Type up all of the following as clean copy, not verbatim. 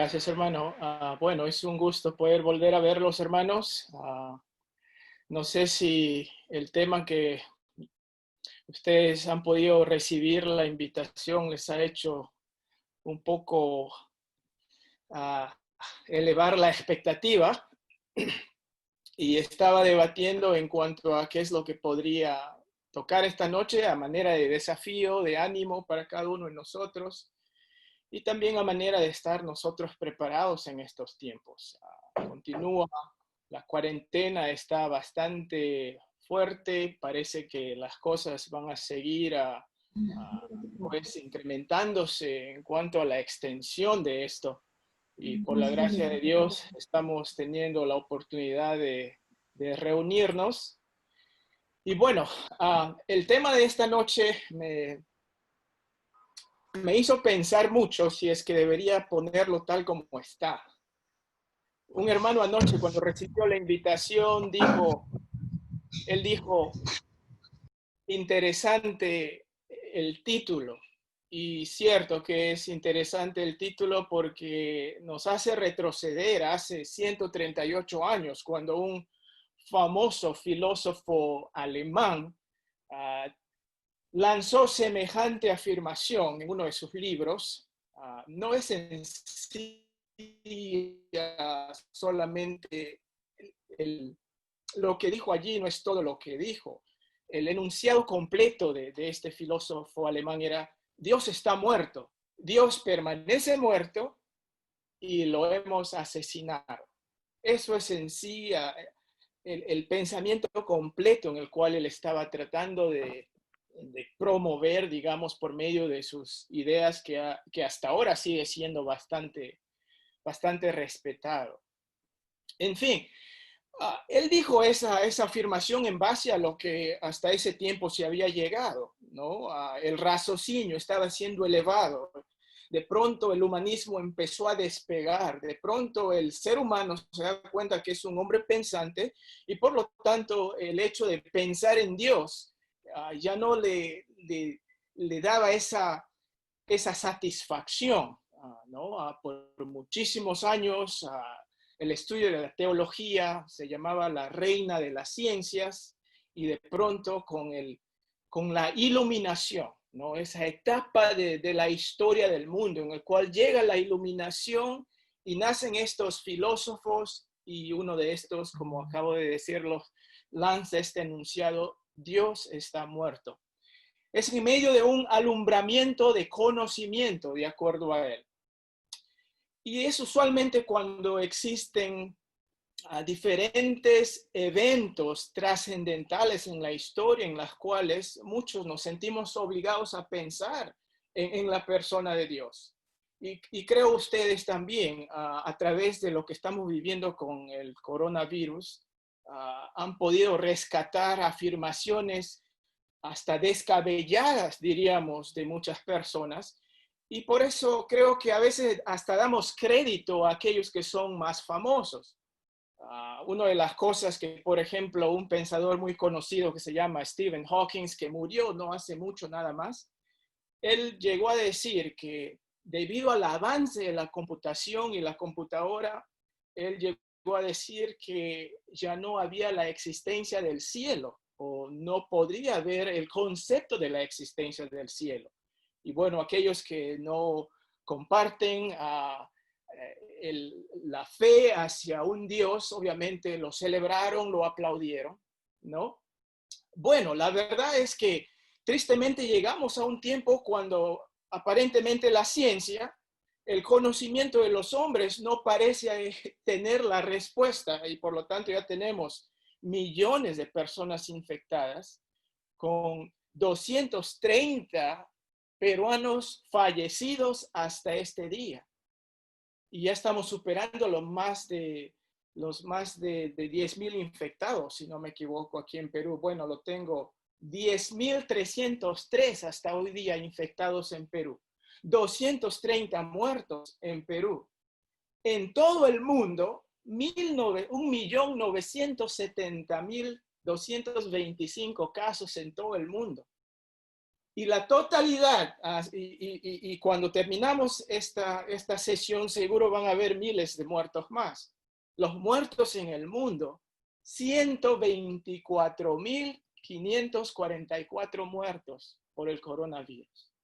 Gracias, hermano. Bueno, es un gusto poder volver a verlos, hermanos. No sé si el tema que ustedes han podido recibir, la invitación, les ha hecho un poco ah, elevar la expectativa. Y estaba debatiendo en cuanto a qué es lo que podría tocar esta noche a manera de desafío, de ánimo para cada uno de nosotros. Y también a manera de estar nosotros preparados en estos tiempos. Continúa, la cuarentena está bastante fuerte, parece que las cosas van a seguir pues incrementándose en cuanto a la extensión de esto. Y por la gracia de Dios estamos teniendo la oportunidad de reunirnos. Y bueno, el tema de esta noche me hizo pensar mucho si es que debería ponerlo tal como está. Un hermano anoche cuando recibió la invitación él dijo, interesante el título. Y cierto que es interesante el título porque nos hace retroceder hace 138 años, cuando un famoso filósofo alemán lanzó semejante afirmación en uno de sus libros. No es en sí solamente lo que dijo allí, no es todo lo que dijo. El enunciado completo de este filósofo alemán era: Dios está muerto, Dios permanece muerto y lo hemos asesinado. Eso es en sí el pensamiento completo en el cual él estaba tratando de promover, digamos, por medio de sus ideas que hasta ahora sigue siendo bastante respetado. En fin, él dijo esa afirmación en base a lo que hasta ese tiempo se había llegado, ¿no? El raciocinio estaba siendo elevado. De pronto el humanismo empezó a despegar. De pronto el ser humano se da cuenta que es un hombre pensante y por lo tanto el hecho de pensar en Dios ya no le daba esa satisfacción, ¿no? Por muchísimos años el estudio de la teología se llamaba la reina de las ciencias y de pronto con la iluminación, ¿no? Esa etapa de la historia del mundo en el cual llega la iluminación y nacen estos filósofos y uno de estos, como acabo de decirlo, lanza este enunciado: Dios está muerto. Es en medio de un alumbramiento de conocimiento, de acuerdo a él. Y es usualmente cuando existen diferentes eventos trascendentales en la historia en las cuales muchos nos sentimos obligados a pensar en la persona de Dios. Y creo ustedes también, a través de lo que estamos viviendo con el coronavirus, han podido rescatar afirmaciones hasta descabelladas, diríamos, de muchas personas. Y por eso creo que a veces hasta damos crédito a aquellos que son más famosos. Una de las cosas que, por ejemplo, un pensador muy conocido que se llama Stephen Hawking, que murió no hace mucho nada más, él llegó a decir que debido al avance de la computación y la computadora, él llegó a decir que ya no había la existencia del cielo, o no podría haber el concepto de la existencia del cielo. Y bueno, aquellos que no comparten la fe hacia un Dios, obviamente lo celebraron, lo aplaudieron, ¿no? Bueno, la verdad es que tristemente llegamos a un tiempo cuando aparentemente la ciencia, el conocimiento de los hombres no parece tener la respuesta y por lo tanto ya tenemos millones de personas infectadas con 230 peruanos fallecidos hasta este día. Y ya estamos superando los más de 10,000 infectados, si no me equivoco, aquí en Perú. Bueno, lo tengo 10,303 hasta hoy día infectados en Perú. 230 muertos en Perú. En todo el mundo, 1.970.225 casos en todo el mundo. Y la totalidad, y cuando terminamos esta sesión, seguro van a haber miles de muertos más. Los muertos en el mundo, 124.544 muertos por el coronavirus.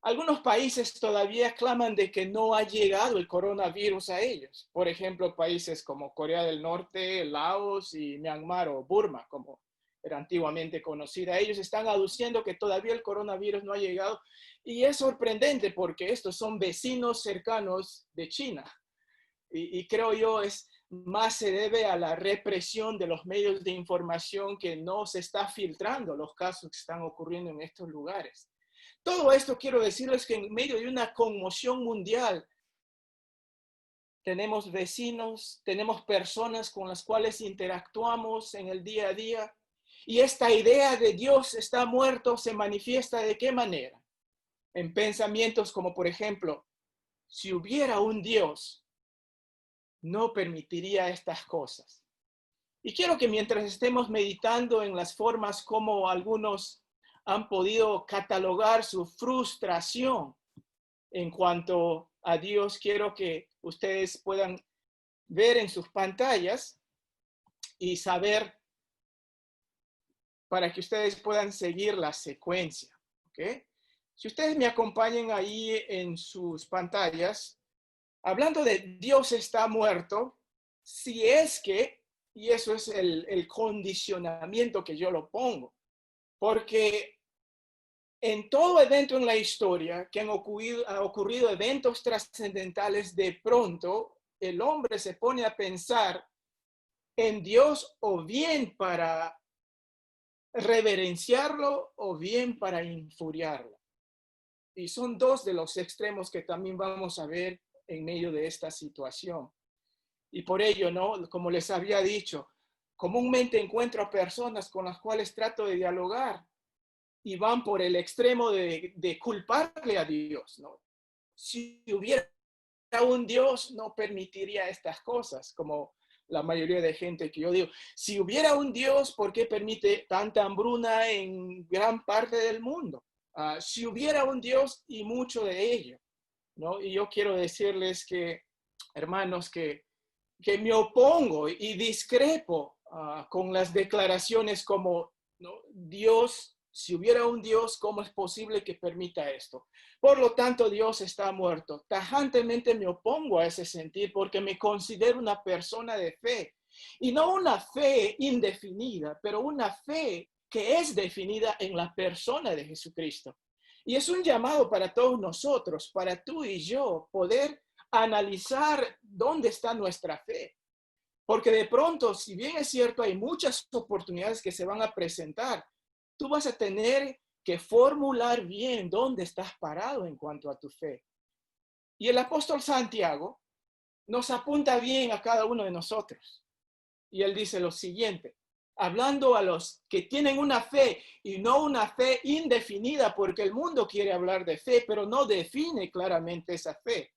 Algunos países todavía claman de que no ha llegado el coronavirus a ellos. Por ejemplo, países como Corea del Norte, Laos y Myanmar o Burma, como era antiguamente conocida. Ellos están aduciendo que todavía el coronavirus no ha llegado. Y es sorprendente porque estos son vecinos cercanos de China. Y creo yo más se debe a la represión de los medios de información que no se está filtrando los casos que están ocurriendo en estos lugares. Todo esto quiero decirles que en medio de una conmoción mundial, tenemos vecinos, tenemos personas con las cuales interactuamos en el día a día, y esta idea de Dios está muerto se manifiesta ¿de qué manera? En pensamientos como, por ejemplo, si hubiera un Dios, no permitiría estas cosas. Y quiero que mientras estemos meditando en las formas como algunos han podido catalogar su frustración en cuanto a Dios, quiero que ustedes puedan ver en sus pantallas y saber para que ustedes puedan seguir la secuencia. ¿Okay? Si ustedes me acompañan ahí en sus pantallas, hablando de Dios está muerto, si es que, y eso es el condicionamiento que yo lo pongo, porque en todo evento en la historia que han ocurrido eventos trascendentales, de pronto el hombre se pone a pensar en Dios o bien para reverenciarlo o bien para infuriarlo. Y son dos de los extremos que también vamos a ver en medio de esta situación. Y por ello, ¿no? Como les había dicho, comúnmente encuentro a personas con las cuales trato de dialogar y van por el extremo de culparle a Dios, ¿no? Si hubiera un Dios, no permitiría estas cosas, como la mayoría de gente que yo digo. Si hubiera un Dios, ¿por qué permite tanta hambruna en gran parte del mundo? Si hubiera un Dios, y mucho de ello, ¿no? Y yo quiero decirles que, hermanos, que me opongo y discrepo con las declaraciones como, ¿no? Dios, si hubiera un Dios, ¿cómo es posible que permita esto? Por lo tanto, Dios está muerto. Tajantemente me opongo a ese sentir porque me considero una persona de fe. Y no una fe indefinida, pero una fe que es definida en la persona de Jesucristo. Y es un llamado para todos nosotros, para tú y yo, poder analizar dónde está nuestra fe. Porque de pronto, si bien es cierto, hay muchas oportunidades que se van a presentar, tú vas a tener que formular bien dónde estás parado en cuanto a tu fe. Y el apóstol Santiago nos apunta bien a cada uno de nosotros. Y él dice lo siguiente, hablando a los que tienen una fe y no una fe indefinida, porque el mundo quiere hablar de fe, pero no define claramente esa fe.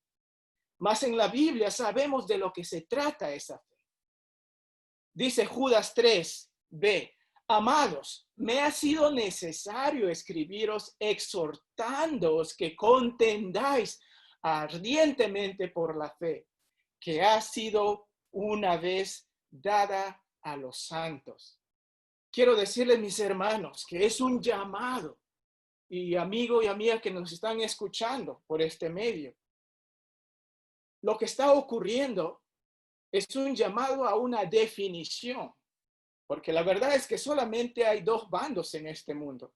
Mas en la Biblia sabemos de lo que se trata esa fe. Dice Judas 3:b, amados, me ha sido necesario escribiros exhortándoos que contendáis ardientemente por la fe, que ha sido una vez dada a los santos. Quiero decirles, mis hermanos, que es un llamado, y amigo y amiga que nos están escuchando por este medio. Lo que está ocurriendo es un llamado a una definición, porque la verdad es que solamente hay dos bandos en este mundo.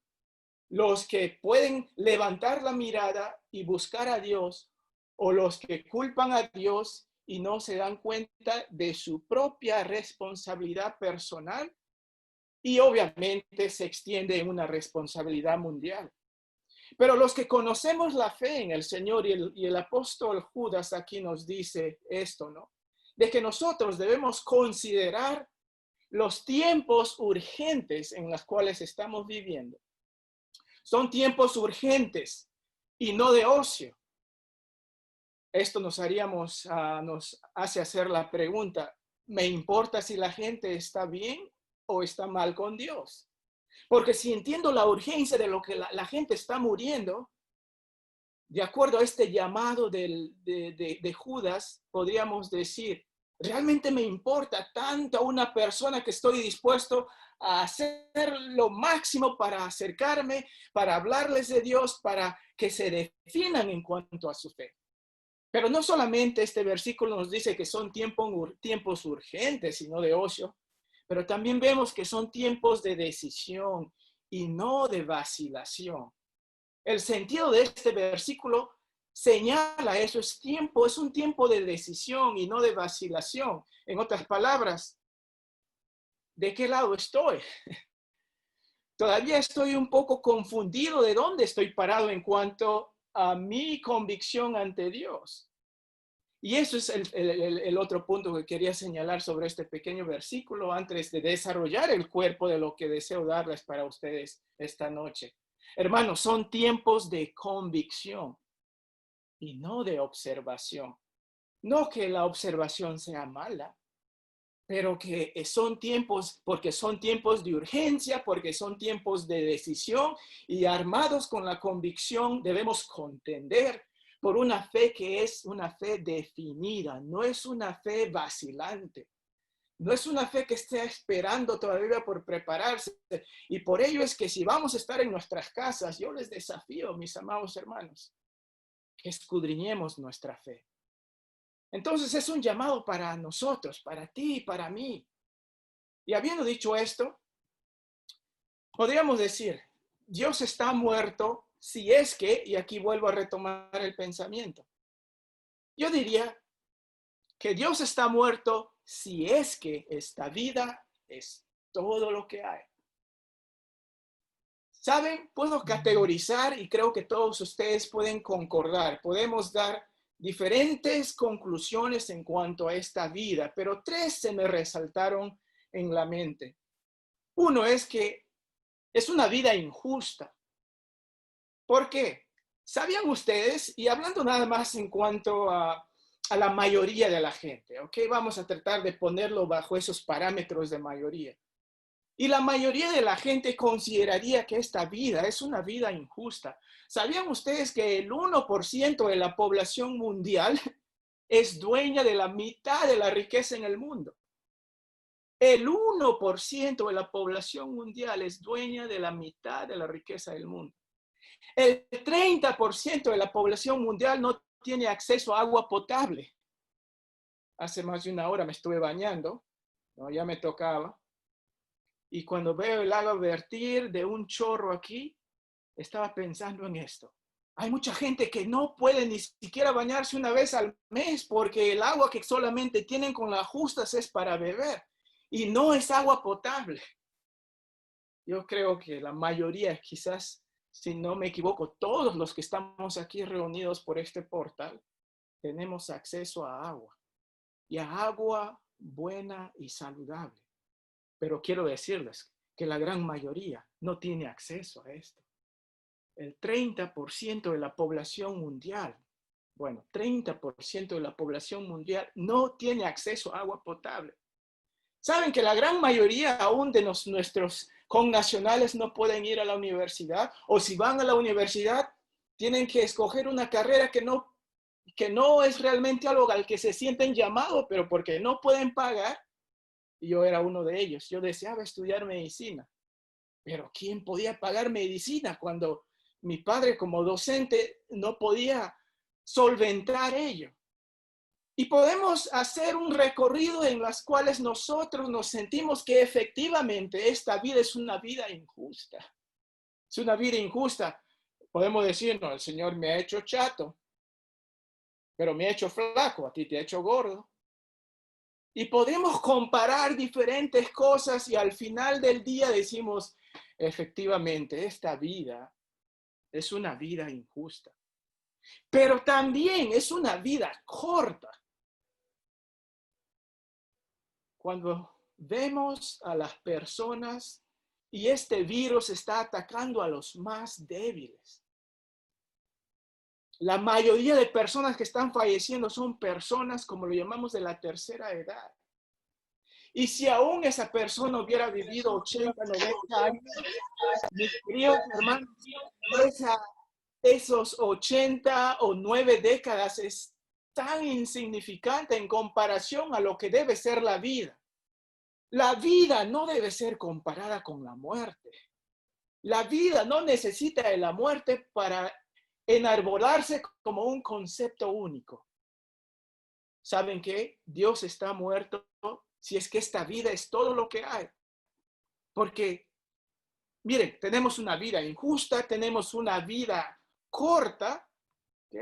Los que pueden levantar la mirada y buscar a Dios, o los que culpan a Dios y no se dan cuenta de su propia responsabilidad personal, y obviamente se extiende en una responsabilidad mundial. Pero los que conocemos la fe en el Señor, y el apóstol Judas aquí nos dice esto, ¿no? De que nosotros debemos considerar los tiempos urgentes en los cuales estamos viviendo. Son tiempos urgentes y no de ocio. Esto nos hace hacer la pregunta, ¿me importa si la gente está bien o está mal con Dios? Porque si entiendo la urgencia de lo que la gente está muriendo, de acuerdo a este llamado de Judas, podríamos decir, ¿realmente me importa tanto a una persona que estoy dispuesto a hacer lo máximo para acercarme, para hablarles de Dios, para que se definan en cuanto a su fe? Pero no solamente este versículo nos dice que son tiempos urgentes y no de ocio, pero también vemos que son tiempos de decisión y no de vacilación. El sentido de este versículo señala eso, es un tiempo de decisión y no de vacilación. En otras palabras, ¿de qué lado estoy? Todavía estoy un poco confundido de dónde estoy parado en cuanto a mi convicción ante Dios. Y eso es el otro punto que quería señalar sobre este pequeño versículo antes de desarrollar el cuerpo de lo que deseo darles para ustedes esta noche. Hermanos, son tiempos de convicción y no de observación. No que la observación sea mala, pero que son tiempos, porque son tiempos de urgencia, porque son tiempos de decisión y armados con la convicción debemos contender por una fe que es una fe definida, no es una fe vacilante. No es una fe que esté esperando todavía por prepararse. Y por ello es que si vamos a estar en nuestras casas, yo les desafío, mis amados hermanos, que escudriñemos nuestra fe. Entonces es un llamado para nosotros, para ti y para mí. Y habiendo dicho esto, podríamos decir, Dios está muerto si es que, y aquí vuelvo a retomar el pensamiento, yo diría que Dios está muerto si es que esta vida es todo lo que hay. ¿Saben? Puedo categorizar y creo que todos ustedes pueden concordar. Podemos dar diferentes conclusiones en cuanto a esta vida, pero tres se me resaltaron en la mente. Uno es que es una vida injusta. ¿Por qué? ¿Sabían ustedes? Y hablando nada más en cuanto a la mayoría de la gente, ¿ok? Vamos a tratar de ponerlo bajo esos parámetros de mayoría. Y la mayoría de la gente consideraría que esta vida es una vida injusta. ¿Sabían ustedes que el 1% de la población mundial es dueña de la mitad de la riqueza en el mundo? El 1% de la población mundial es dueña de la mitad de la riqueza del mundo. El 30% de la población mundial no tiene acceso a agua potable. Hace más de una hora me estuve bañando, ¿no? Ya me tocaba. Y cuando veo el agua vertir de un chorro aquí, estaba pensando en esto. Hay mucha gente que no puede ni siquiera bañarse una vez al mes porque el agua que solamente tienen con las justas es para beber y no es agua potable. Yo creo que la mayoría, quizás, si no me equivoco, todos los que estamos aquí reunidos por este portal, tenemos acceso a agua y a agua buena y saludable. Pero quiero decirles que la gran mayoría no tiene acceso a esto. El 30% de la población mundial, bueno, 30% de la población mundial no tiene acceso a agua potable. ¿Saben que la gran mayoría aún de nuestros connacionales no pueden ir a la universidad? O si van a la universidad, tienen que escoger una carrera que no es realmente algo al que se sienten llamados, pero porque no pueden pagar. Y yo era uno de ellos. Yo deseaba estudiar medicina. Pero ¿quién podía pagar medicina cuando mi padre como docente no podía solventar ello? Y podemos hacer un recorrido en las cuales nosotros nos sentimos que efectivamente esta vida es una vida injusta. Es una vida injusta. Podemos decir, no, el Señor me ha hecho chato, pero me ha hecho flaco, a ti te ha hecho gordo. Y podemos comparar diferentes cosas y al final del día decimos, efectivamente, esta vida es una vida injusta. Pero también es una vida corta. Cuando vemos a las personas y este virus está atacando a los más débiles. La mayoría de personas que están falleciendo son personas, como lo llamamos, de la tercera edad. Y si aún esa persona hubiera vivido 80, 90 años, mis queridos hermanos, esos 80 o 9 décadas es tan insignificante en comparación a lo que debe ser la vida. La vida no debe ser comparada con la muerte. La vida no necesita de la muerte para enarbolarse como un concepto único. ¿Saben qué? Dios está muerto si es que esta vida es todo lo que hay. Porque, miren, tenemos una vida injusta, tenemos una vida corta, ¿ok?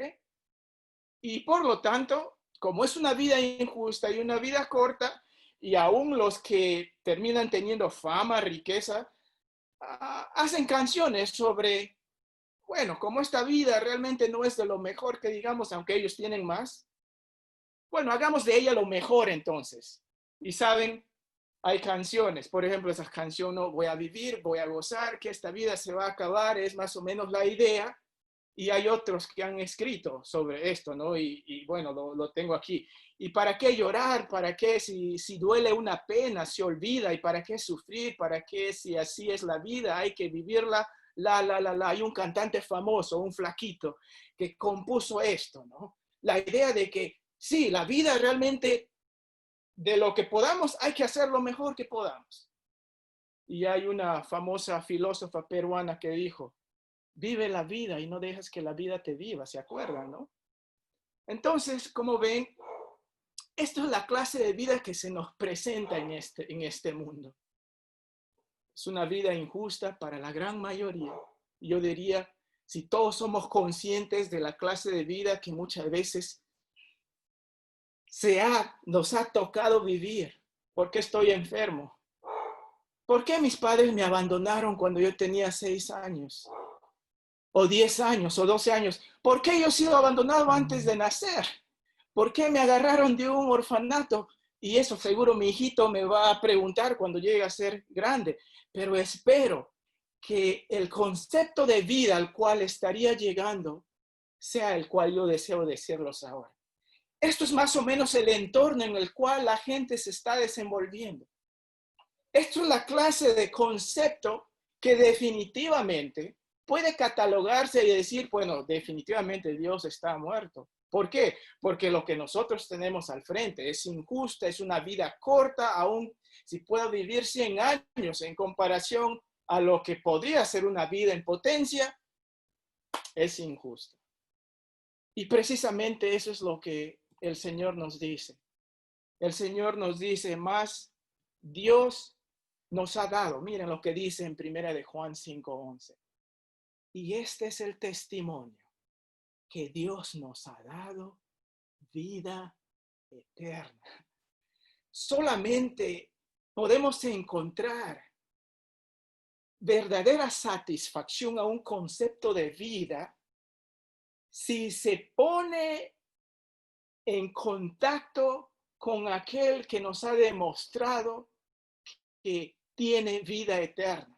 Y por lo tanto, como es una vida injusta y una vida corta, y aún los que terminan teniendo fama, riqueza, hacen canciones sobre, bueno, como esta vida realmente no es de lo mejor que digamos, aunque ellos tienen más, bueno, hagamos de ella lo mejor entonces. Y saben, hay canciones, por ejemplo, esas canciones, no, voy a vivir, voy a gozar, que esta vida se va a acabar, es más o menos la idea. Y hay otros que han escrito sobre esto, ¿no? Y bueno, lo tengo aquí. ¿Y para qué llorar? ¿Para qué si duele una pena, se olvida? ¿Y para qué sufrir? ¿Para qué si así es la vida? Hay que vivirla, la. Hay un cantante famoso, un flaquito, que compuso esto, ¿no? La idea de que sí, la vida realmente, de lo que podamos, hay que hacer lo mejor que podamos. Y hay una famosa filósofa peruana que dijo, vive la vida y no dejes que la vida te viva, ¿se acuerdan, no? Entonces, como ven, esto es la clase de vida que se nos presenta en este mundo. Es una vida injusta para la gran mayoría. Yo diría, si todos somos conscientes de la clase de vida que muchas veces nos ha tocado vivir. ¿Por qué estoy enfermo? ¿Por qué mis padres me abandonaron cuando yo tenía 6 años? O 10 años, o 12 años. ¿Por qué yo he sido abandonado antes de nacer? ¿Por qué me agarraron de un orfanato? Y eso seguro mi hijito me va a preguntar cuando llegue a ser grande. Pero espero que el concepto de vida al cual estaría llegando sea el cual yo deseo decirlos ahora. Esto es más o menos el entorno en el cual la gente se está desenvolviendo. Esto es la clase de concepto que definitivamente puede catalogarse y decir, bueno, definitivamente Dios está muerto. ¿Por qué? Porque lo que nosotros tenemos al frente es injusta, es una vida corta, aún si puedo vivir 100 años en comparación a lo que podría ser una vida en potencia, es injusto. Y precisamente eso es lo que el Señor nos dice. El Señor nos dice, más Dios nos ha dado, miren lo que dice en 1 de Juan 5:11. Y este es el testimonio, que Dios nos ha dado vida eterna. Solamente podemos encontrar verdadera satisfacción a un concepto de vida si se pone en contacto con aquel que nos ha demostrado que tiene vida eterna.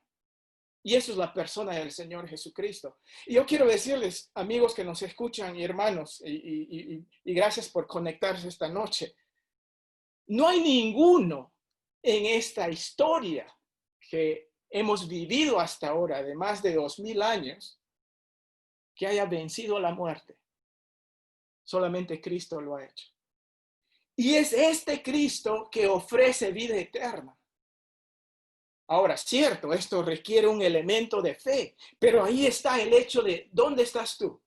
Y eso es la persona del Señor Jesucristo. Y yo quiero decirles, amigos que nos escuchan y hermanos, y gracias por conectarse esta noche, no hay ninguno en esta historia que hemos vivido hasta ahora, de más de 2000 años, que haya vencido a la muerte. Solamente Cristo lo ha hecho. Y es este Cristo que ofrece vida eterna. Ahora, cierto, esto requiere un elemento de fe, pero ahí está el hecho de ¿dónde estás tú?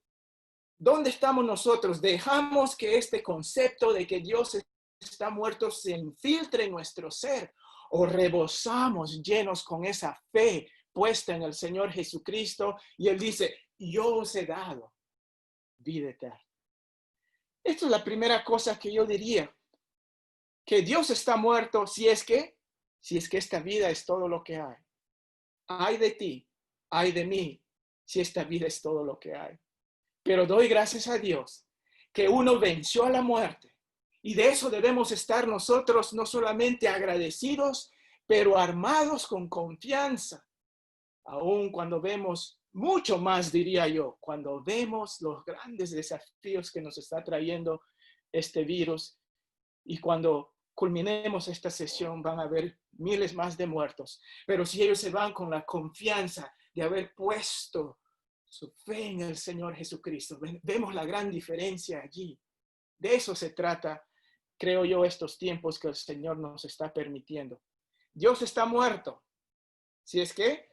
¿Dónde estamos nosotros? Dejamos que este concepto de que Dios está muerto se infiltre en nuestro ser o rebosamos llenos con esa fe puesta en el Señor Jesucristo y Él dice, yo os he dado vida eterna. Esta es la primera cosa que yo diría, que Dios está muerto si es que esta vida es todo lo que hay. Ay de ti, ay de mí, si esta vida es todo lo que hay. Pero doy gracias a Dios que uno venció a la muerte. Y de eso debemos estar nosotros no solamente agradecidos, pero armados con confianza. Aún cuando vemos, mucho más diría yo, cuando vemos los grandes desafíos que nos está trayendo este virus y cuando culminemos esta sesión, van a haber miles más de muertos. Pero si ellos se van con la confianza de haber puesto su fe en el Señor Jesucristo, vemos la gran diferencia allí. De eso se trata, creo yo, estos tiempos que el Señor nos está permitiendo. Dios está muerto, si es que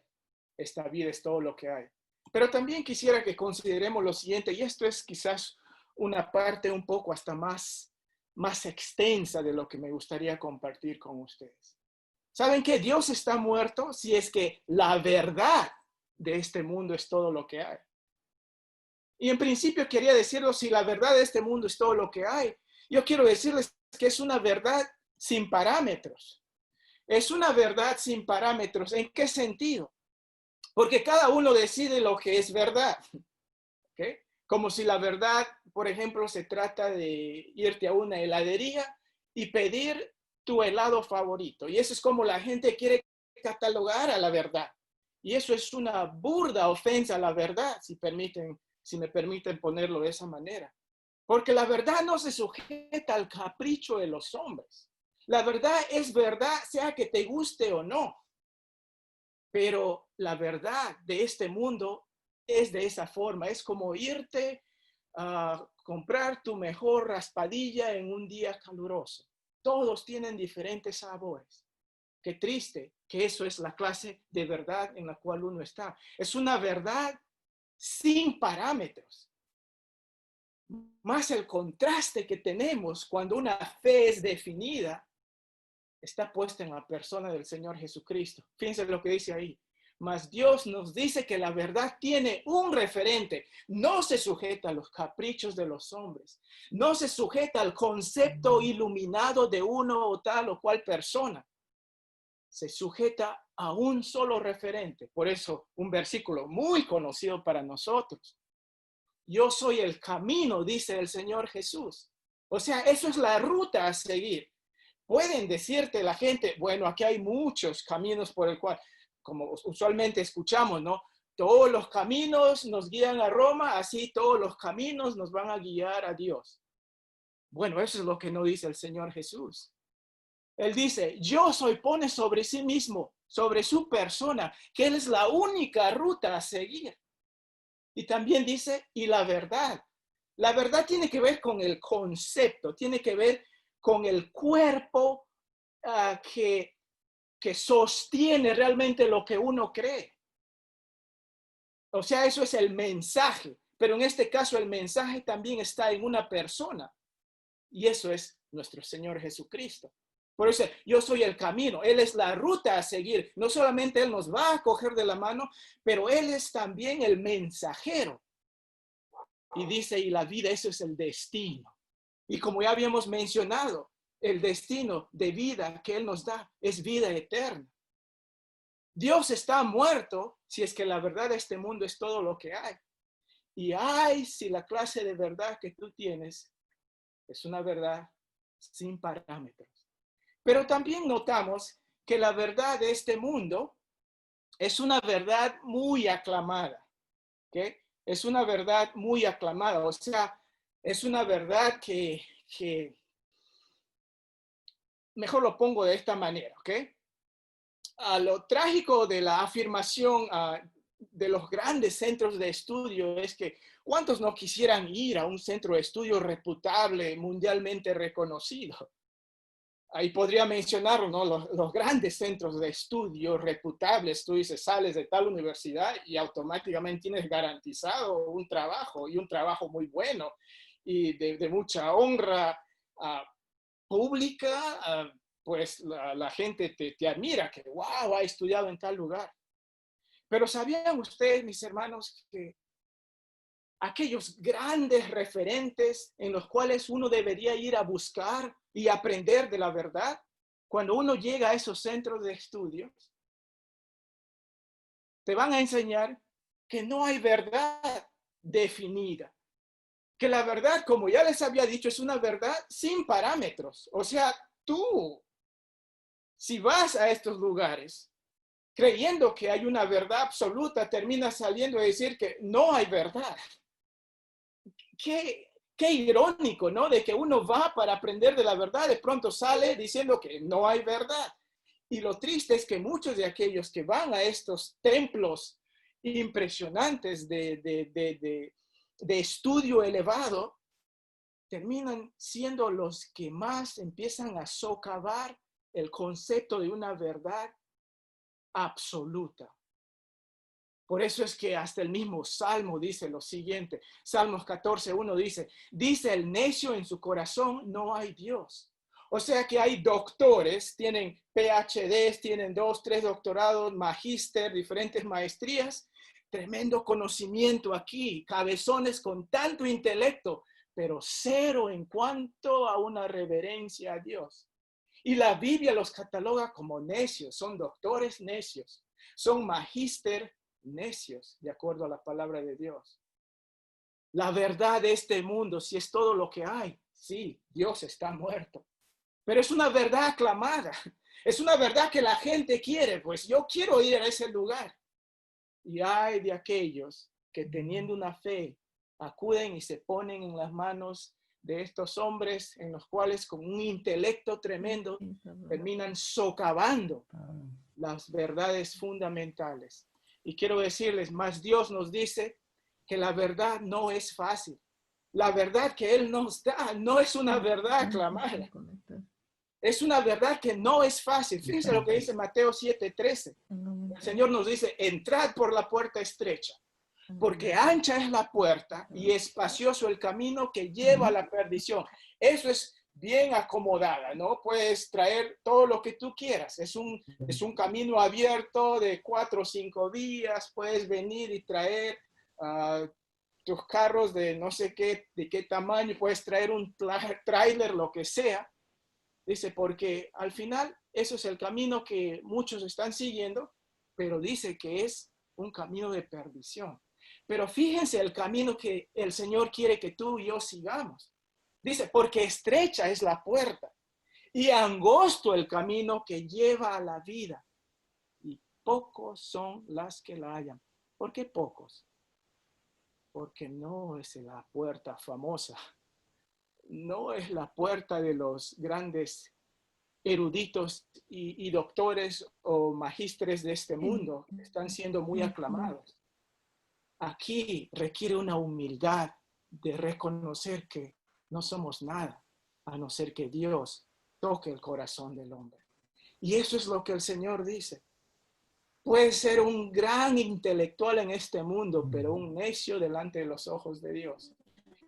esta vida es todo lo que hay. Pero también quisiera que consideremos lo siguiente, y esto es quizás una parte un poco hasta más extensa de lo que me gustaría compartir con ustedes. ¿Saben que Dios está muerto si es que la verdad de este mundo es todo lo que hay? Y en principio quería decirlo, si la verdad de este mundo es todo lo que hay, yo quiero decirles que es una verdad sin parámetros. Es una verdad sin parámetros. ¿En qué sentido? Porque cada uno decide lo que es verdad. ¿Okay? Como si la verdad, por ejemplo, se trata de irte a una heladería y pedir tu helado favorito. Y eso es como la gente quiere catalogar a la verdad. Y eso es una burda ofensa a la verdad, si me permiten ponerlo de esa manera. Porque la verdad no se sujeta al capricho de los hombres. La verdad es verdad, sea que te guste o no. Pero la verdad de este mundo es de esa forma. Es como irte a comprar tu mejor raspadilla en un día caluroso. Todos tienen diferentes sabores. Qué triste que eso es la clase de verdad en la cual uno está. Es una verdad sin parámetros. Más el contraste que tenemos cuando una fe es definida está puesta en la persona del Señor Jesucristo. Fíjense lo que dice ahí. Mas Dios nos dice que la verdad tiene un referente. No se sujeta a los caprichos de los hombres. No se sujeta al concepto iluminado de uno o tal o cual persona. Se sujeta a un solo referente. Por eso, un versículo muy conocido para nosotros. Yo soy el camino, dice el Señor Jesús. O sea, eso es la ruta a seguir. Pueden decirte la gente, bueno, aquí hay muchos caminos por el cual, como usualmente escuchamos, ¿no? Todos los caminos nos guían a Roma, así todos los caminos nos van a guiar a Dios. Bueno, eso es lo que no dice el Señor Jesús. Él dice, yo soy, pone sobre sí mismo, sobre su persona, que Él es la única ruta a seguir. Y también dice, y la verdad. La verdad tiene que ver con el concepto, tiene que ver con el cuerpo que sostiene realmente lo que uno cree. O sea, eso es el mensaje, pero en este caso el mensaje también está en una persona y eso es nuestro Señor Jesucristo. Por eso yo soy el camino, Él es la ruta a seguir. No solamente Él nos va a coger de la mano, pero Él es también el mensajero. Y dice, y la vida, eso es el destino. Y como ya habíamos mencionado, el destino de vida que Él nos da es vida eterna. Dios está muerto si es que la verdad de este mundo es todo lo que hay. Y ay, si la clase de verdad que tú tienes es una verdad sin parámetros. Pero también notamos que la verdad de este mundo es una verdad muy aclamada. ¿Okay? Es una verdad muy aclamada. O sea, es una verdad que mejor lo pongo de esta manera, ¿ok? Lo trágico de la afirmación de los grandes centros de estudio es que ¿cuántos no quisieran ir a un centro de estudio reputable, mundialmente reconocido? Ahí podría mencionar, ¿no? Los grandes centros de estudio reputables. Tú dices, sales de tal universidad y automáticamente tienes garantizado un trabajo y un trabajo muy bueno y de mucha honra pública. Pues la gente te admira, que wow, ha estudiado en tal lugar. Pero ¿sabían ustedes, mis hermanos, que aquellos grandes referentes en los cuales uno debería ir a buscar y aprender de la verdad, cuando uno llega a esos centros de estudios, te van a enseñar que no hay verdad definida? Que la verdad, como ya les había dicho, es una verdad sin parámetros. O sea, tú, si vas a estos lugares creyendo que hay una verdad absoluta, terminas saliendo a decir que no hay verdad. qué irónico, ¿no? De que uno va para aprender de la verdad, de pronto sale diciendo que no hay verdad. Y lo triste es que muchos de aquellos que van a estos templos impresionantes de estudio elevado, terminan siendo los que más empiezan a socavar el concepto de una verdad absoluta. Por eso es que hasta el mismo Salmo dice lo siguiente. Salmos 14:1 dice el necio en su corazón, no hay Dios. O sea que hay doctores, tienen PhDs, tienen 2, 3 doctorados, magíster, diferentes maestrías, tremendo conocimiento aquí, cabezones con tanto intelecto, pero cero en cuanto a una reverencia a Dios. Y la Biblia los cataloga como necios, son doctores necios, son magíster necios, de acuerdo a la palabra de Dios. La verdad de este mundo, si es todo lo que hay, sí, Dios está muerto. Pero es una verdad aclamada, es una verdad que la gente quiere, pues yo quiero ir a ese lugar. Y hay de aquellos que teniendo una fe, acuden y se ponen en las manos de estos hombres en los cuales con un intelecto tremendo terminan socavando las verdades fundamentales. Y quiero decirles, más Dios nos dice que la verdad no es fácil. La verdad que Él nos da no es una verdad aclamada. Es una verdad que no es fácil. Fíjense lo que dice Mateo 7:13. El Señor nos dice, entrad por la puerta estrecha, porque ancha es la puerta y espacioso el camino que lleva a la perdición. Eso es bien acomodada, ¿no? Puedes traer todo lo que tú quieras. Es un camino abierto de 4 o 5 días. Puedes venir y traer tus carros de no sé qué, de qué tamaño. Puedes traer un tráiler, lo que sea. Dice, porque al final eso es el camino que muchos están siguiendo, pero dice que es un camino de perdición. Pero fíjense el camino que el Señor quiere que tú y yo sigamos. Dice, porque estrecha es la puerta y angosto el camino que lleva a la vida. Y pocos son las que la hallan. ¿Por qué pocos? Porque no es la puerta famosa. No es la puerta de los grandes eruditos y doctores o magísteres de este mundo. Están siendo muy aclamados. Aquí requiere una humildad de reconocer que no somos nada, a no ser que Dios toque el corazón del hombre. Y eso es lo que el Señor dice. Puede ser un gran intelectual en este mundo, pero un necio delante de los ojos de Dios.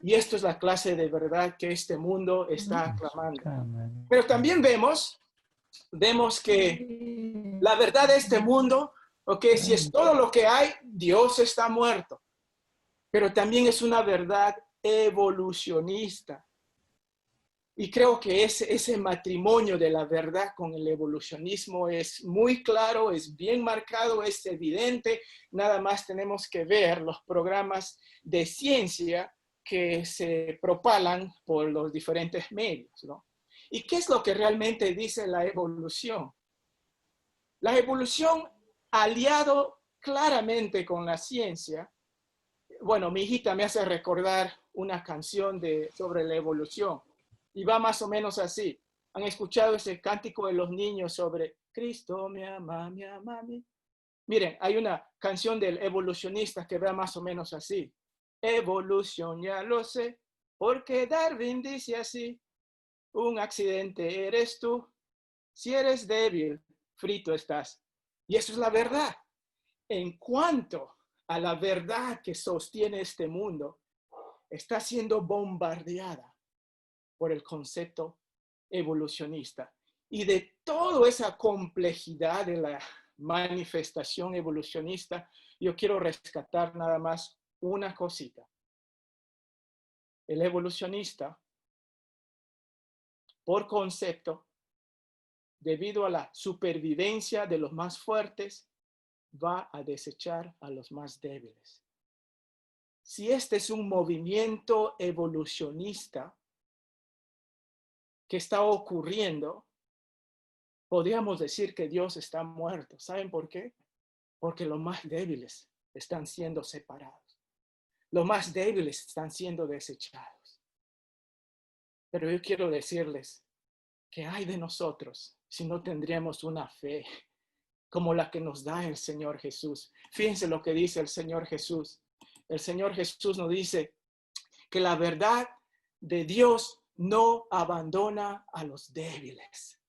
Y esto es la clase de verdad que este mundo está aclamando. Pero también vemos que la verdad de este mundo, si es todo lo que hay, Dios está muerto. Pero también es una verdad evolucionista. Y creo que ese matrimonio de la verdad con el evolucionismo es muy claro, es bien marcado, es evidente. Nada más tenemos que ver los programas de ciencia que se propalan por los diferentes medios, ¿no? ¿Y qué es lo que realmente dice la evolución? La evolución, aliado claramente con la ciencia. Bueno, mi hijita me hace recordar una canción sobre la evolución y va más o menos así. ¿Han escuchado ese cántico de los niños sobre Cristo me ama, me ama a mí? Miren, hay una canción del evolucionista que va más o menos así. Evolución, ya lo sé, porque Darwin dice así. Un accidente eres tú. Si eres débil, frito estás. Y eso es la verdad. En cuanto a la verdad que sostiene este mundo, está siendo bombardeada por el concepto evolucionista. Y de toda esa complejidad de la manifestación evolucionista, yo quiero rescatar nada más una cosita. El evolucionista, por concepto, debido a la supervivencia de los más fuertes, va a desechar a los más débiles. Si este es un movimiento evolucionista que está ocurriendo, podríamos decir que Dios está muerto. ¿Saben por qué? Porque los más débiles están siendo separados. Los más débiles están siendo desechados. Pero yo quiero decirles que hay de nosotros si no tendríamos una fe como la que nos da el Señor Jesús. Fíjense lo que dice el Señor Jesús. El Señor Jesús nos dice que la verdad de Dios no abandona a los débiles.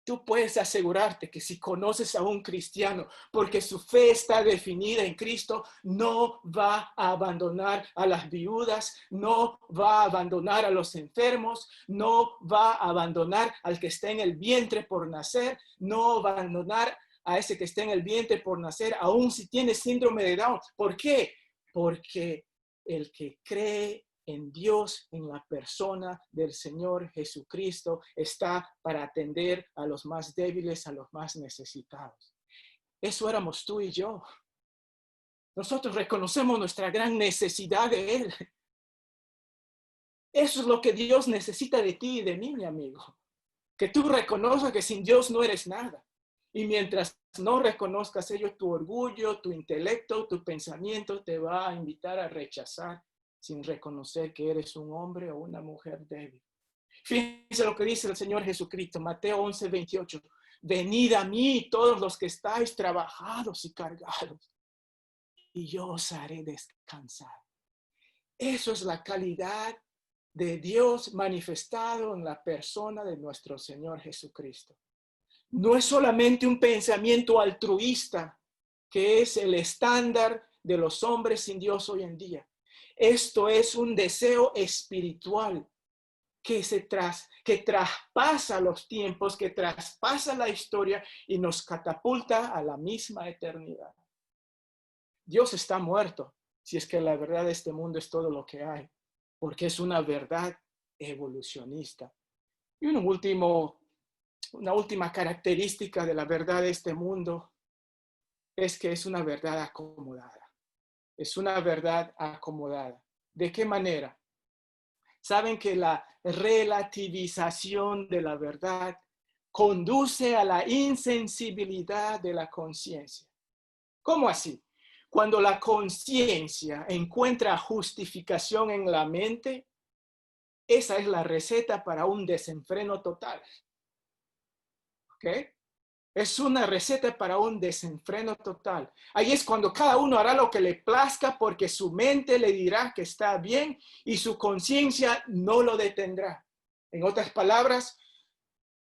Tú puedes asegurarte que si conoces a un cristiano, porque su fe está definida en Cristo, no va a abandonar a las viudas, no va a abandonar a los enfermos, no va a abandonar al que está en el vientre por nacer, no va a abandonar a ese que está en el vientre por nacer, aun si tiene síndrome de Down. ¿Por qué? Porque el que cree en Dios, en la persona del Señor Jesucristo, está para atender a los más débiles, a los más necesitados. Eso éramos tú y yo. Nosotros reconocemos nuestra gran necesidad de Él. Eso es lo que Dios necesita de ti y de mí, mi amigo. Que tú reconozcas que sin Dios no eres nada. Y mientras no reconozcas ello, tu orgullo, tu intelecto, tu pensamiento te va a invitar a rechazar sin reconocer que eres un hombre o una mujer débil. Fíjense lo que dice el Señor Jesucristo, Mateo 11:28. Venid a mí todos los que estáis trabajados y cargados, y yo os haré descansar. Eso es la calidad de Dios manifestado en la persona de nuestro Señor Jesucristo. No es solamente un pensamiento altruista, que es el estándar de los hombres sin Dios hoy en día. Esto es un deseo espiritual que traspasa los tiempos, que traspasa la historia y nos catapulta a la misma eternidad. Dios está muerto, si es que la verdad de este mundo es todo lo que hay, porque es una verdad evolucionista. Y una última característica de la verdad de este mundo es que es una verdad acomodada. Es una verdad acomodada. ¿De qué manera? Saben que la relativización de la verdad conduce a la insensibilidad de la conciencia. ¿Cómo así? Cuando la conciencia encuentra justificación en la mente, esa es la receta para un desenfreno total. ¿Ok? Es una receta para un desenfreno total. Ahí es cuando cada uno hará lo que le plazca porque su mente le dirá que está bien y su conciencia no lo detendrá. En otras palabras,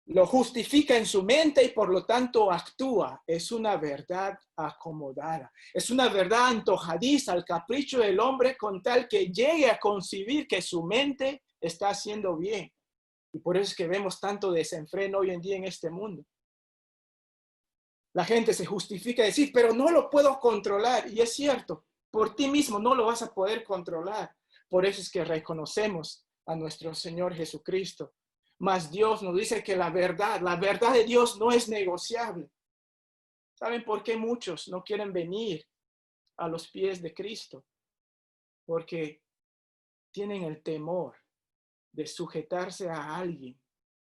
lo justifica en su mente y por lo tanto actúa. Es una verdad acomodada. Es una verdad antojadiza al capricho del hombre con tal que llegue a concebir que su mente está haciendo bien. Y por eso es que vemos tanto desenfreno hoy en día en este mundo. La gente se justifica y decir, pero no lo puedo controlar. Y es cierto, por ti mismo no lo vas a poder controlar. Por eso es que reconocemos a nuestro Señor Jesucristo. Mas Dios nos dice que la verdad de Dios no es negociable. ¿Saben por qué muchos no quieren venir a los pies de Cristo? Porque tienen el temor de sujetarse a alguien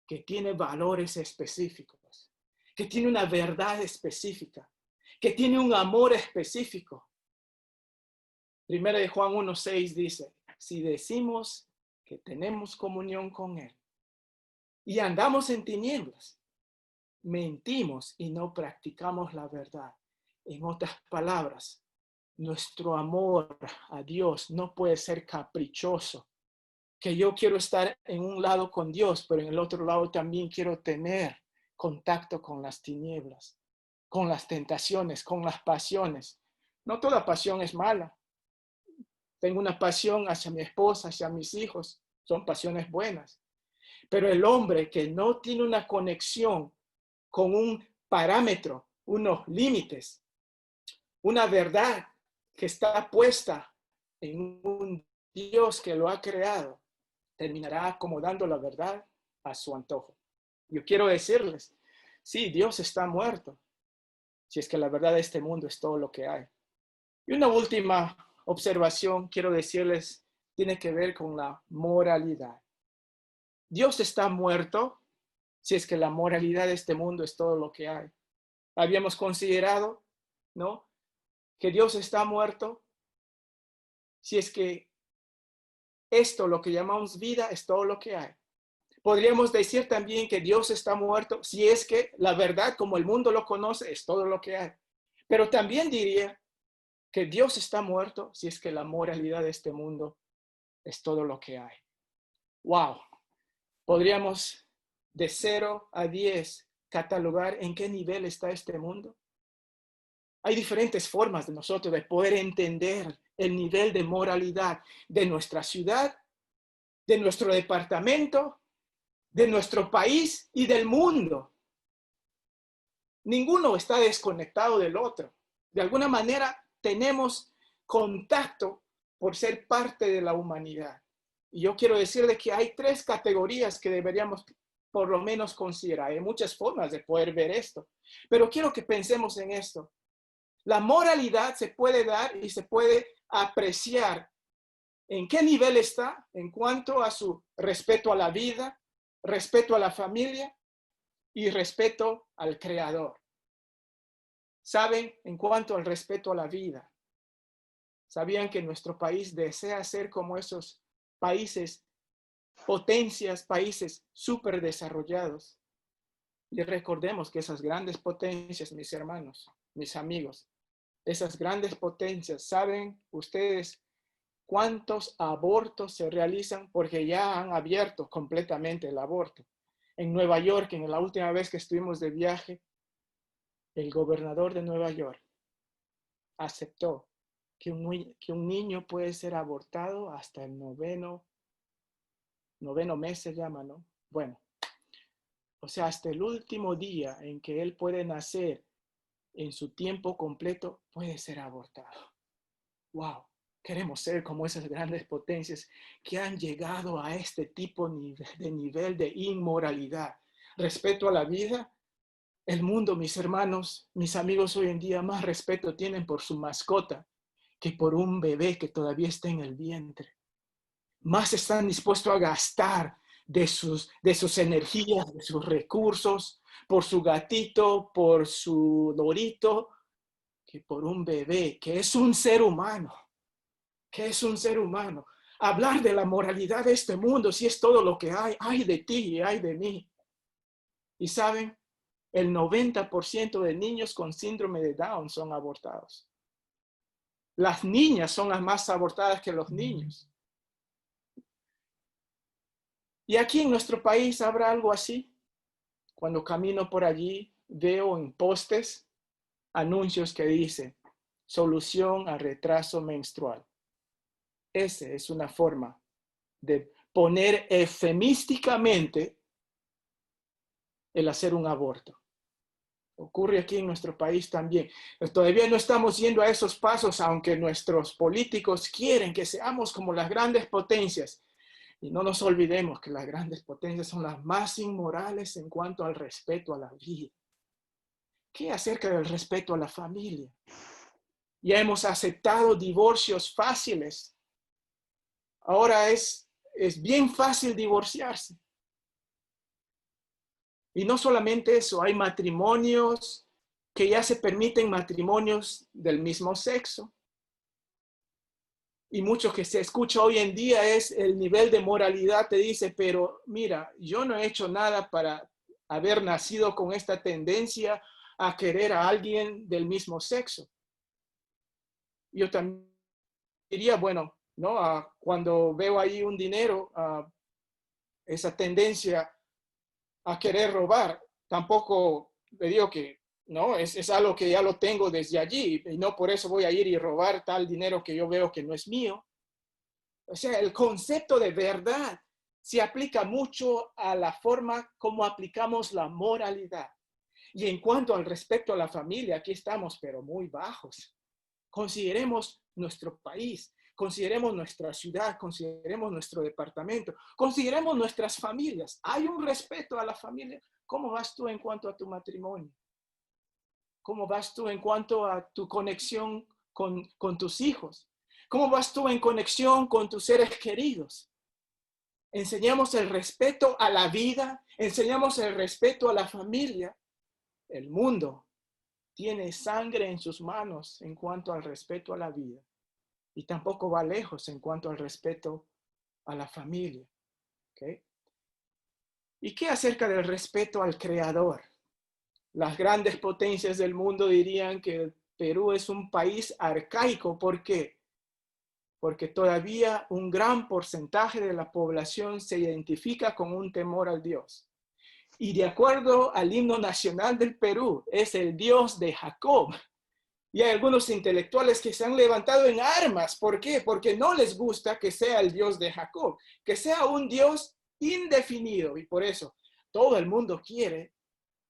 que tiene valores específicos, que tiene una verdad específica, que tiene un amor específico. Primera de Juan 1:6 dice, si decimos que tenemos comunión con Él y andamos en tinieblas, mentimos y no practicamos la verdad. En otras palabras, nuestro amor a Dios no puede ser caprichoso, que yo quiero estar en un lado con Dios, pero en el otro lado también quiero tener contacto con las tinieblas, con las tentaciones, con las pasiones. No toda pasión es mala. Tengo una pasión hacia mi esposa, hacia mis hijos, son pasiones buenas. Pero el hombre que no tiene una conexión con un parámetro, unos límites, una verdad que está puesta en un Dios que lo ha creado, terminará acomodando la verdad a su antojo. Yo quiero decirles, sí, Dios está muerto, si es que la verdad de este mundo es todo lo que hay. Y una última observación, quiero decirles, tiene que ver con la moralidad. Dios está muerto, si es que la moralidad de este mundo es todo lo que hay. Habíamos considerado, ¿no?, que Dios está muerto, si es que esto, lo que llamamos vida, es todo lo que hay. Podríamos decir también que Dios está muerto si es que la verdad, como el mundo lo conoce, es todo lo que hay. Pero también diría que Dios está muerto si es que la moralidad de este mundo es todo lo que hay. Wow. Podríamos de 0 a 10 catalogar en qué nivel está este mundo. Hay diferentes formas de nosotros de poder entender el nivel de moralidad de nuestra ciudad, de nuestro departamento, de nuestro país y del mundo. Ninguno está desconectado del otro. De alguna manera tenemos contacto por ser parte de la humanidad. Y yo quiero decirle que hay 3 categorías que deberíamos por lo menos considerar. Hay muchas formas de poder ver esto, pero quiero que pensemos en esto. La moralidad se puede dar y se puede apreciar en qué nivel está en cuanto a su respeto a la vida, respeto a la familia y respeto al Creador. ¿Saben? En cuanto al respeto a la vida, ¿sabían que nuestro país desea ser como esos países, potencias, países súper desarrollados? Y recordemos que esas grandes potencias, mis hermanos, mis amigos, esas grandes potencias, ¿saben ustedes cuántos abortos se realizan? Porque ya han abierto completamente el aborto. En Nueva York, en la última vez que estuvimos de viaje, el gobernador de Nueva York aceptó que un niño puede ser abortado hasta el noveno mes se llama, ¿no? Bueno, o sea, hasta el último día en que él puede nacer en su tiempo completo, puede ser abortado. ¡Wow! Queremos ser como esas grandes potencias que han llegado a este tipo de nivel de inmoralidad. Respeto a la vida, el mundo, mis hermanos, mis amigos hoy en día más respeto tienen por su mascota que por un bebé que todavía está en el vientre. Más están dispuestos a gastar de sus energías, de sus recursos, por su gatito, por su lorito, que por un bebé, que es un ser humano, que es un ser humano. Hablar de la moralidad de este mundo, si es todo lo que hay de ti y hay de mí. Y saben, el 90% de niños con síndrome de Down son abortados. Las niñas son las más abortadas que los niños. Y aquí en nuestro país habrá algo así. Cuando camino por allí, veo en postes anuncios que dicen solución al retraso menstrual. Esa es una forma de poner eufemísticamente el hacer un aborto. Ocurre aquí en nuestro país también. Todavía no estamos yendo a esos pasos, aunque nuestros políticos quieren que seamos como las grandes potencias. Y no nos olvidemos que las grandes potencias son las más inmorales en cuanto al respeto a la vida. ¿Qué acerca del respeto a la familia? Ya hemos aceptado divorcios fáciles. Ahora es bien fácil divorciarse. Y no solamente eso, hay matrimonios que ya se permiten, matrimonios del mismo sexo. Y mucho que se escucha hoy en día es el nivel de moralidad, te dice, pero mira, yo no he hecho nada para haber nacido con esta tendencia a querer a alguien del mismo sexo. Yo también diría, bueno, ¿no? Cuando veo ahí un dinero, esa tendencia a querer robar, tampoco le digo que, ¿no? Es algo que ya lo tengo desde allí y no por eso voy a ir y robar tal dinero que yo veo que no es mío. O sea, el concepto de verdad se aplica mucho a la forma como aplicamos la moralidad. Y en cuanto al respecto a la familia, aquí estamos, pero muy bajos. Consideremos nuestro país, consideremos nuestra ciudad, consideremos nuestro departamento, consideremos nuestras familias. ¿Hay un respeto a la familia? ¿Cómo vas tú en cuanto a tu matrimonio? ¿Cómo vas tú en cuanto a tu conexión con tus hijos? ¿Cómo vas tú en conexión con tus seres queridos? Enseñamos el respeto a la vida, enseñamos el respeto a la familia. El mundo tiene sangre en sus manos en cuanto al respeto a la vida y tampoco va lejos en cuanto al respeto a la familia. ¿Okay? ¿Y qué acerca del respeto al Creador? Las grandes potencias del mundo dirían que el Perú es un país arcaico. ¿Por qué? Porque todavía un gran porcentaje de la población se identifica con un temor al Dios. Y de acuerdo al himno nacional del Perú, es el Dios de Jacob. Y hay algunos intelectuales que se han levantado en armas. ¿Por qué? Porque no les gusta que sea el Dios de Jacob, que sea un Dios indefinido. Y por eso todo el mundo quiere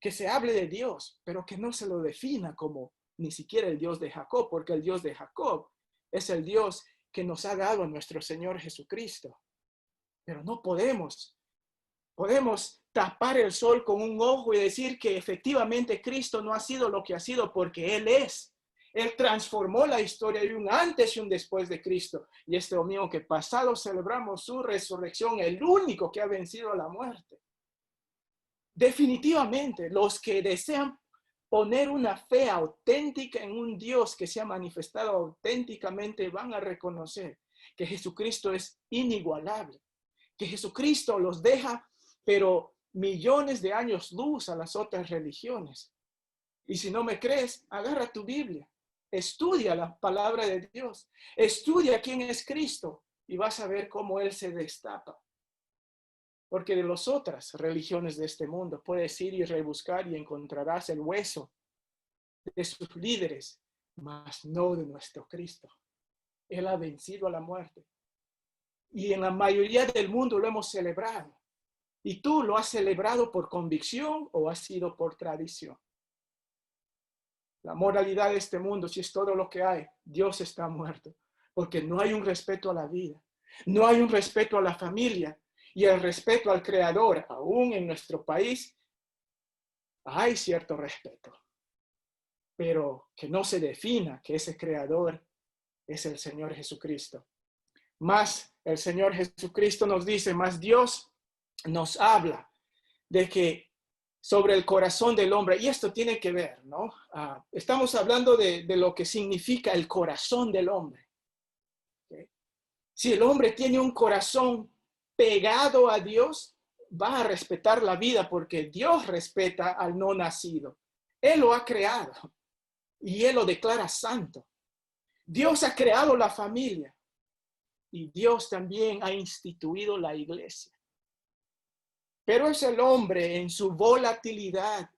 que se hable de Dios, pero que no se lo defina como ni siquiera el Dios de Jacob, porque el Dios de Jacob es el Dios que nos ha dado nuestro Señor Jesucristo. Pero no podemos tapar el sol con un ojo y decir que efectivamente Cristo no ha sido lo que ha sido, porque Él es. Él transformó la historia de un antes y un después de Cristo. Y este domingo que pasado celebramos su resurrección, el único que ha vencido a la muerte. Definitivamente, los que desean poner una fe auténtica en un Dios que se ha manifestado auténticamente van a reconocer que Jesucristo es inigualable, que Jesucristo los deja, pero millones de años luz a las otras religiones. Y si no me crees, agarra tu Biblia, estudia la palabra de Dios, estudia quién es Cristo y vas a ver cómo Él se destapa. Porque de las otras religiones de este mundo puedes ir y rebuscar y encontrarás el hueso de sus líderes, mas no de nuestro Cristo. Él ha vencido a la muerte. Y en la mayoría del mundo lo hemos celebrado. Y tú lo has celebrado por convicción o ha sido por tradición. La moralidad de este mundo, si es todo lo que hay, Dios está muerto. Porque no hay un respeto a la vida. No hay un respeto a la familia. Y el respeto al Creador, aún en nuestro país, hay cierto respeto. Pero que no se defina que ese Creador es el Señor Jesucristo. Más el Señor Jesucristo nos dice, más Dios nos habla de que sobre el corazón del hombre, y esto tiene que ver, ¿no? Estamos hablando de lo que significa el corazón del hombre. ¿Okay? Si el hombre tiene un corazón pegado a Dios, va a respetar la vida porque Dios respeta al no nacido. Él lo ha creado y Él lo declara santo. Dios ha creado la familia y Dios también ha instituido la iglesia. Pero es el hombre en su volatilidad,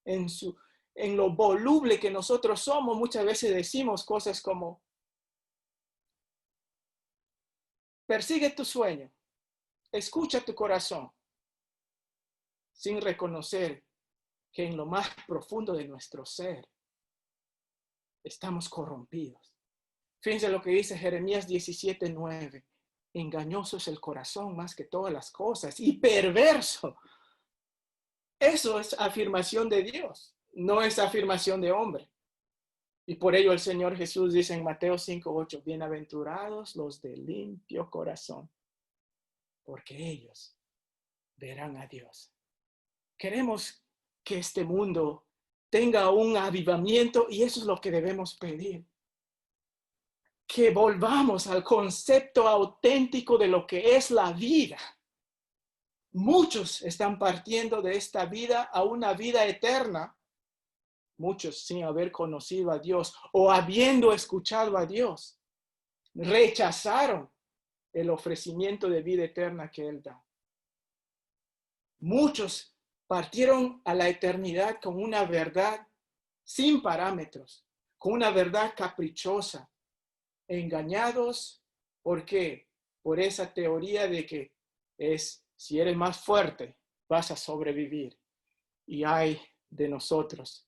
en lo voluble que nosotros somos. Muchas veces decimos cosas como, persigue tu sueño, escucha tu corazón, sin reconocer que en lo más profundo de nuestro ser estamos corrompidos. Fíjense lo que dice Jeremías 17:9. Engañoso es el corazón más que todas las cosas y perverso. Eso es afirmación de Dios, no es afirmación de hombre. Y por ello el Señor Jesús dice en Mateo 5:8, bienaventurados los de limpio corazón, porque ellos verán a Dios. Queremos que este mundo tenga un avivamiento y eso es lo que debemos pedir. Que volvamos al concepto auténtico de lo que es la vida. Muchos están partiendo de esta vida a una vida eterna, muchos sin haber conocido a Dios o habiendo escuchado a Dios. Rechazaron el ofrecimiento de vida eterna que Él da. Muchos partieron a la eternidad con una verdad sin parámetros, con una verdad caprichosa, engañados. ¿Por qué? Por esa teoría de que si eres más fuerte, vas a sobrevivir. Y ay de nosotros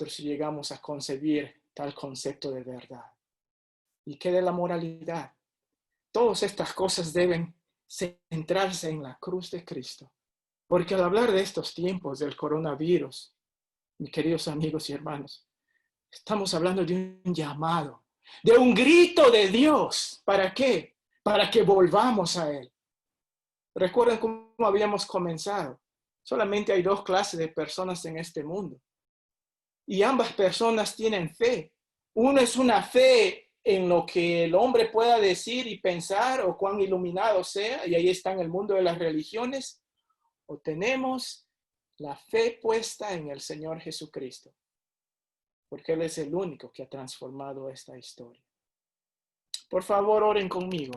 si llegamos a concebir tal concepto de verdad. ¿Y qué de la moralidad? Todas estas cosas deben centrarse en la cruz de Cristo. Porque al hablar de estos tiempos del coronavirus, mis queridos amigos y hermanos, estamos hablando de un llamado, de un grito de Dios. ¿Para qué? Para que volvamos a Él. Recuerden cómo habíamos comenzado. Solamente hay 2 clases de personas en este mundo. Y ambas personas tienen fe. Uno es una fe en lo que el hombre pueda decir y pensar o cuán iluminado sea, y ahí está en el mundo de las religiones, o tenemos la fe puesta en el Señor Jesucristo, porque Él es el único que ha transformado esta historia. Por favor, oren conmigo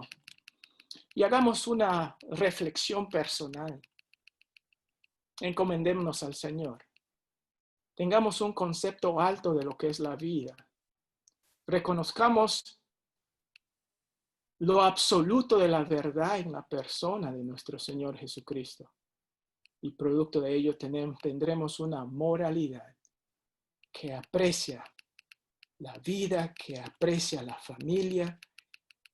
y hagamos una reflexión personal. Encomendémonos al Señor. Tengamos un concepto alto de lo que es la vida. Reconozcamos lo absoluto de la verdad en la persona de nuestro Señor Jesucristo. Y producto de ello tendremos una moralidad que aprecia la vida, que aprecia la familia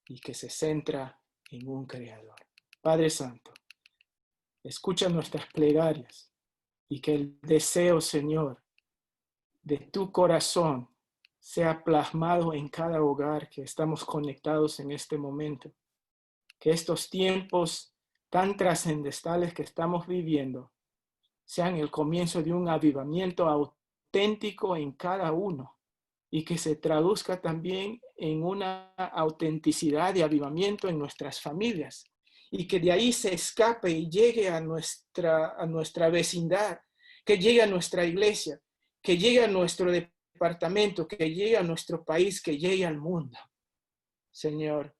y que se centra en un Creador. Padre Santo, escucha nuestras plegarias y que el deseo, Señor, de tu corazón sea plasmado en cada hogar que estamos conectados en este momento. Que estos tiempos tan trascendentales que estamos viviendo sean el comienzo de un avivamiento auténtico en cada uno y que se traduzca también en una autenticidad de avivamiento en nuestras familias y que de ahí se escape y llegue a nuestra vecindad, que llegue a nuestra iglesia, que llegue a nuestro departamento, que llegue a nuestro país, que llegue al mundo. Señor,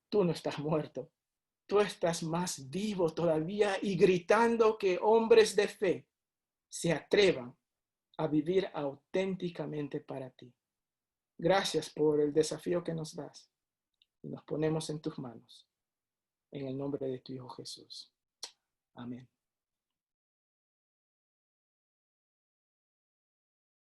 tú no estás muerto, tú estás más vivo todavía y gritando que hombres de fe se atrevan a vivir auténticamente para ti. Gracias por el desafío que nos das y nos ponemos en tus manos. En el nombre de tu Hijo Jesús. Amén.